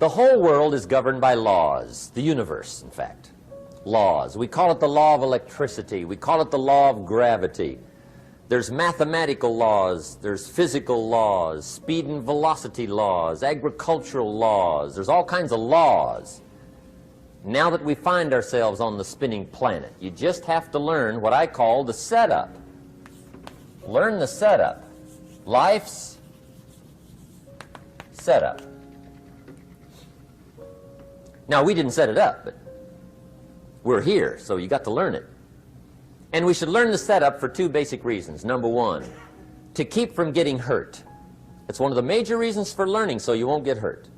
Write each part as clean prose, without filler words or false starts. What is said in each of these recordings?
The whole world is governed by laws, the universe, in fact. Laws. We call it the law of electricity. We call it the law of gravity. There's mathematical laws, there's physical laws, speed and velocity laws, agricultural laws. There's all kinds of laws. Now that we find ourselves on the spinning planet, you just have to learn what I call the setup. Learn the setup. Life's setup. Now, we didn't set it up, but we're here, so you got to learn it. And we should learn the setup for two basic reasons. Number one, to keep from getting hurt. It's one of the major reasons for learning, so you won't get hurt.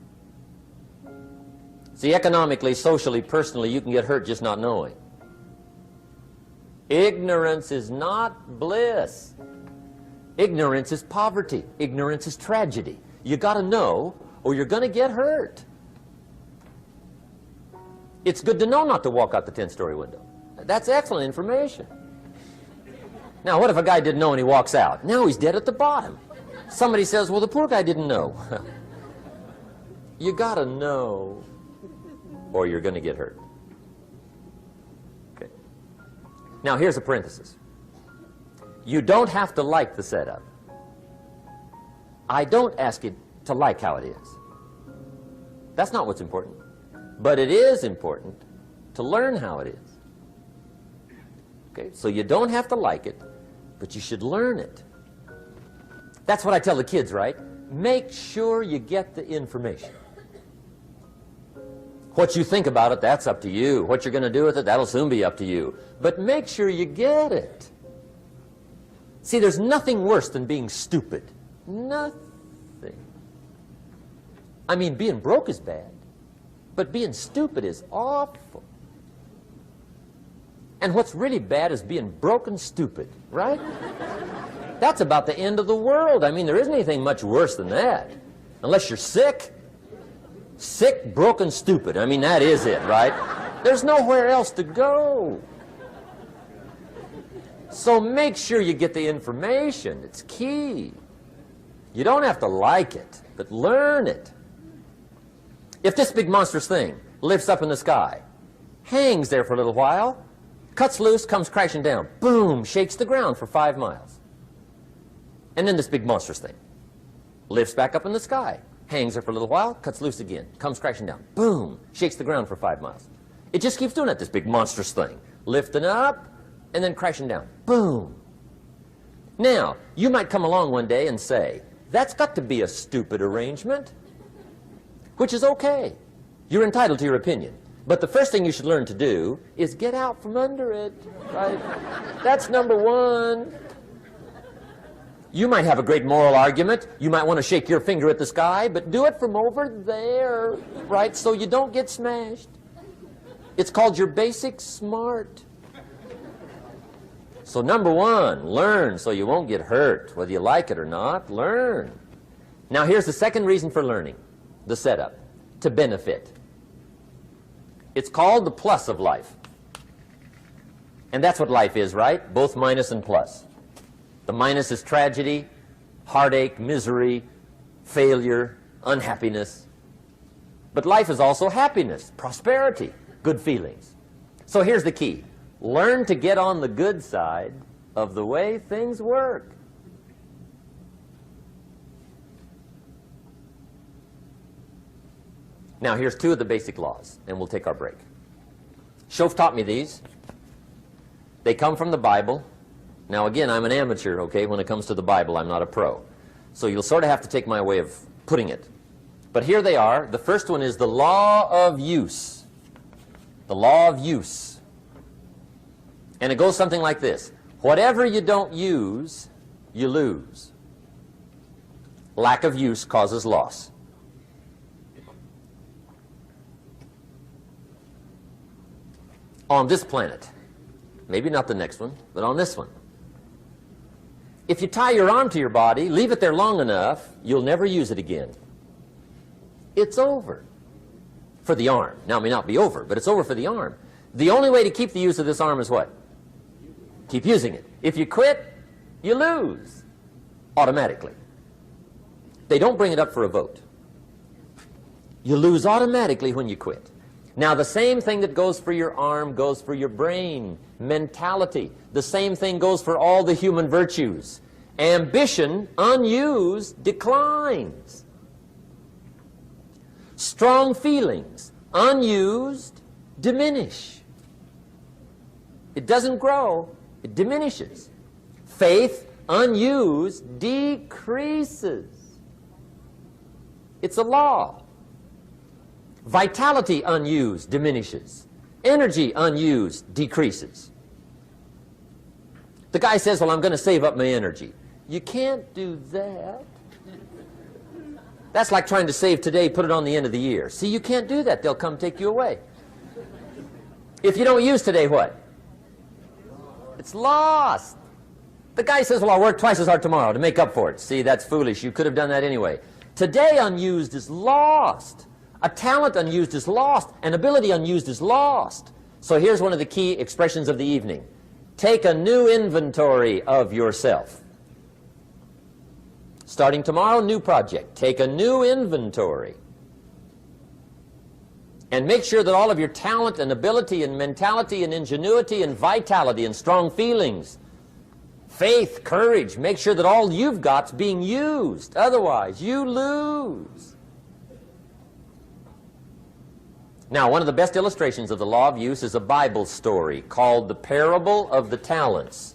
See, economically, socially, personally, you can get hurt just not knowing. Ignorance is not bliss. Ignorance is poverty. Ignorance is tragedy. You got to know, or you're going to get hurt. It's good to know not to walk out the 10-story window. That's excellent information. Now, what if a guy didn't know and he walks out? Now he's dead at the bottom. Somebody says, well, the poor guy didn't know. You got to know, or you're going to get hurt. Okay. Now, here's a parenthesis. You don't have to like the setup. I don't ask you to like how it is. That's not what's important. But it is important to learn how it is. Okay, so you don't have to like it, but you should learn it. That's what I tell the kids, right? Make sure you get the information. What you think about it, that's up to you. What you're going to do with it, that'll soon be up to you. But make sure you get it. See, there's nothing worse than being stupid. Nothing. I mean, being broke is bad, but being stupid is awful. And what's really bad is being broke and stupid, right? That's about the end of the world. I mean, there isn't anything much worse than that. Unless you're sick. Sick, broken, stupid. I mean, that is it, right? There's nowhere else to go. So make sure you get the information. It's key. You don't have to like it, but learn it. If this big monstrous thing lifts up in the sky, hangs there for a little while, cuts loose, comes crashing down, boom, shakes the ground for 5 miles. And then this big monstrous thing lifts back up in the sky, hangs there for a little while, cuts loose again, comes crashing down, boom, shakes the ground for 5 miles. It just keeps doing it, this big monstrous thing, lifting up and then crashing down, boom. Now, you might come along one day and say, that's got to be a stupid arrangement, which is okay. You're entitled to your opinion. But the first thing you should learn to do is get out from under it, right? That's number one. You might have a great moral argument. You might want to shake your finger at the sky, but do it from over there, right, so you don't get smashed. It's called your basic smart. So number one, learn so you won't get hurt. Whether you like it or not, learn. Now here's the second reason for learning, the setup, to benefit. It's called the plus of life. And that's what life is, right? Both minus and plus. The minus is tragedy, heartache, misery, failure, unhappiness. But life is also happiness, prosperity, good feelings. So here's the key. Learn to get on the good side of the way things work. Now, here's two of the basic laws, and we'll take our break. Schoaf taught me these. They come from the Bible. Now, again, I'm an amateur, okay? When it comes to the Bible, I'm not a pro. So you'll sort of have to take my way of putting it. But here they are. The first one is the law of use. The law of use. And it goes something like this. Whatever you don't use, you lose. Lack of use causes loss. On this planet, maybe not the next one, but on this one, if you tie your arm to your body, leave it there long enough, you'll never use it again. It's over for the arm. Now, it may not be over, but it's over for the arm. The only way to keep the use of this arm is what? Keep using it. If you quit, you lose automatically. They don't bring it up for a vote. You lose automatically when you quit. Now, the same thing that goes for your arm goes for your brain, mentality. The same thing goes for all the human virtues. Ambition, unused, declines. Strong feelings, unused, diminish. It doesn't grow, it diminishes. Faith, unused, decreases. It's a law. Vitality, unused, diminishes. Energy, unused, decreases. The guy says, well, I'm going to save up my energy. You can't do that. That's like trying to save today, put it on the end of the year. See, you can't do that. They'll come take you away. If you don't use today, what? It's lost. The guy says, well, I'll work twice as hard tomorrow to make up for it. See, that's foolish. You could have done that anyway. Today unused is lost. A talent unused is lost. An ability unused is lost. So here's one of the key expressions of the evening. Take a new inventory of yourself. Starting tomorrow, new project. Take a new inventory. And make sure that all of your talent and ability and mentality and ingenuity and vitality and strong feelings, faith, courage, make sure that all you've got's being used. Otherwise, you lose. Now, one of the best illustrations of the law of use is a Bible story called the Parable of the Talents.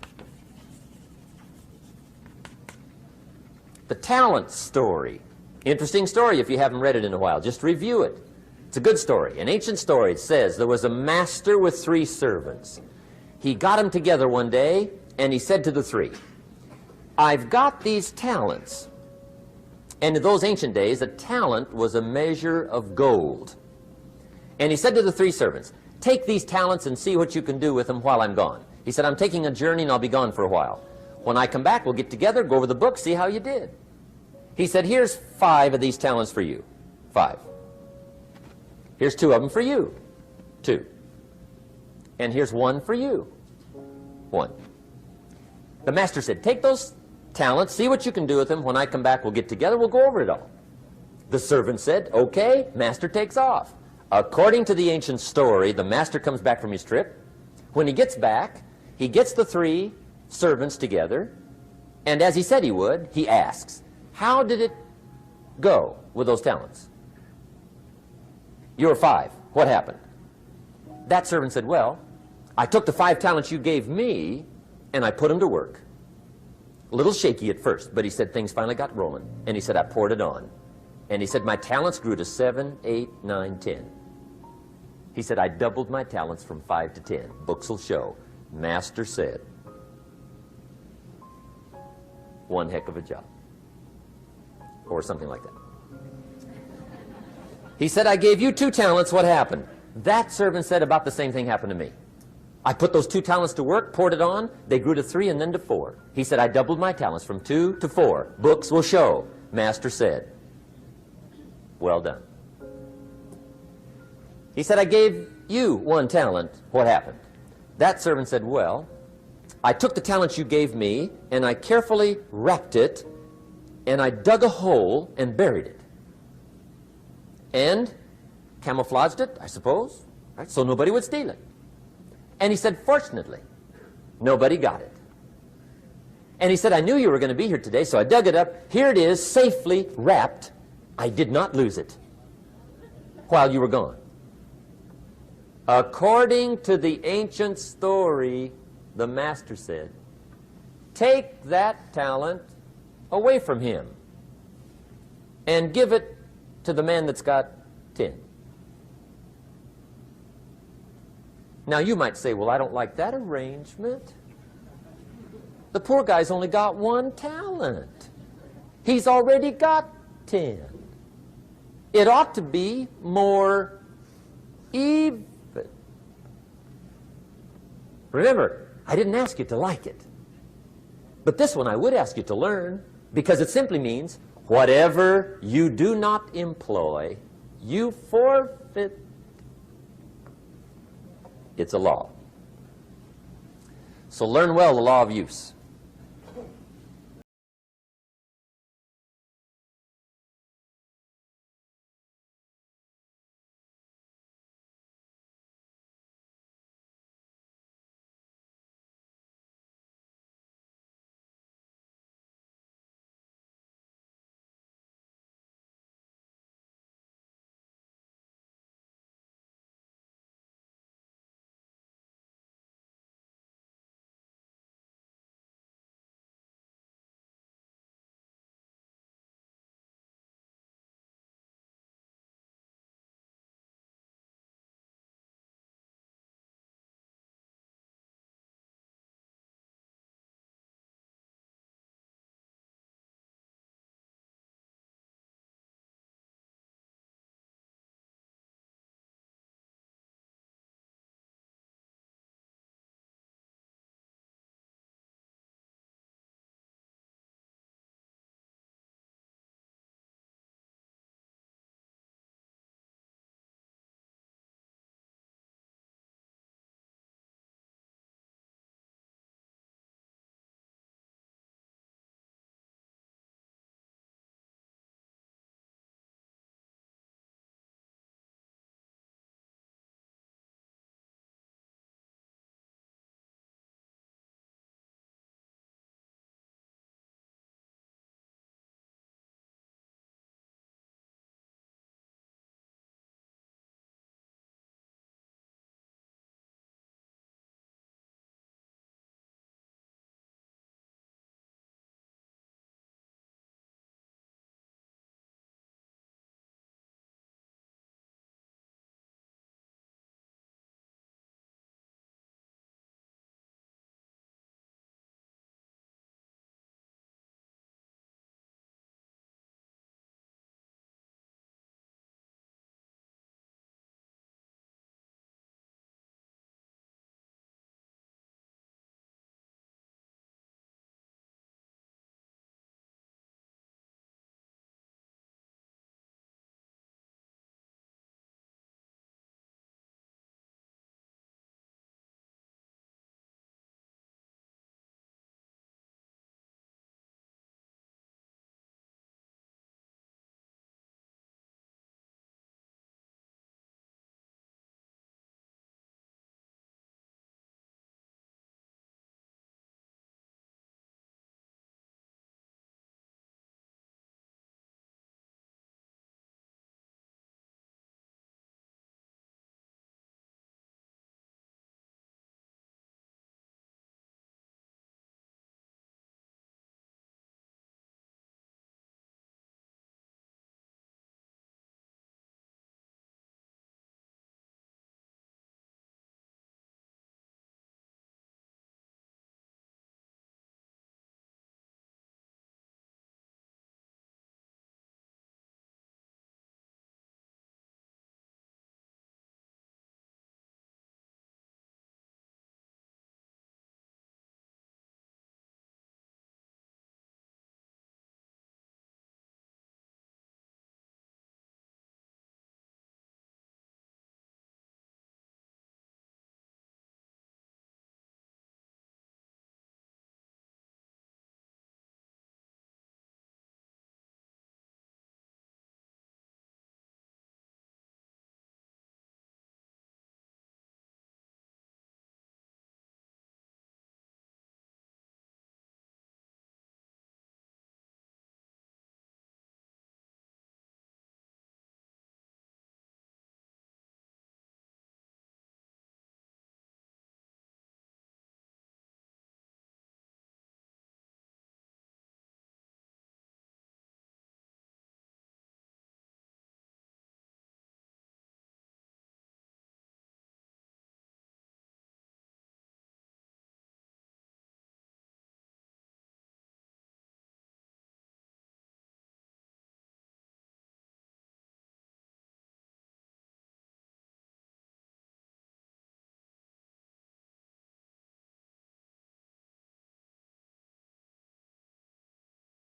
The talent story. Interesting story if you haven't read it in a while. Just review it. It's a good story. An ancient story. It says there was a master with 3 servants. He got them together one day and he said to the 3, I've got these talents. And in those ancient days, a talent was a measure of gold. And he said to the 3 servants, take these talents and see what you can do with them while I'm gone. He said, I'm taking a journey and I'll be gone for a while. When I come back, we'll get together, go over the book, see how you did. He said, here's 5 of these talents for you. 5. Here's 2 of them for you. 2. And here's 1 for you. 1. The master said, take those talents, see what you can do with them. When I come back, we'll get together, we'll go over it all. The servant said, okay, master takes off. According to the ancient story, the master comes back from his trip. When he gets back, he gets the 3 servants together, and as he said he would, he asks, how did it go with those talents? You were 5. What happened? That servant said, well, I took the 5 talents you gave me, and I put them to work. A little shaky at first, but he said things finally got rolling, and he said, I poured it on. And he said, my talents grew to 7, 8, 9, 10. He said, I doubled my talents from 5 to 10. Books will show. Master said, one heck of a job. Or something like that. He said, I gave you 2 talents. What happened? That servant said, about the same thing happened to me. I put those 2 talents to work, poured it on. They grew to 3 and then to 4. He said, I doubled my talents from 2 to 4. Books will show. Master said, well done. He said, I gave you 1 talent. What happened? That servant said, well, I took the talents you gave me, and I carefully wrapped it, and I dug a hole and buried it. And camouflaged it, I suppose, right? So nobody would steal it. And he said, fortunately, nobody got it. And he said, I knew you were going to be here today, so I dug it up. Here it is, safely wrapped. I did not lose it while you were gone. According to the ancient story, the master said, take that talent away from him and give it to the man that's got 10. Now you might say, well, I don't like that arrangement. The poor guy's only got 1 talent. He's already got 10. It ought to be more even. Remember, I didn't ask you to like it. But this one I would ask you to learn, because it simply means whatever you do not employ, you forfeit. It's a law. So learn well the law of use.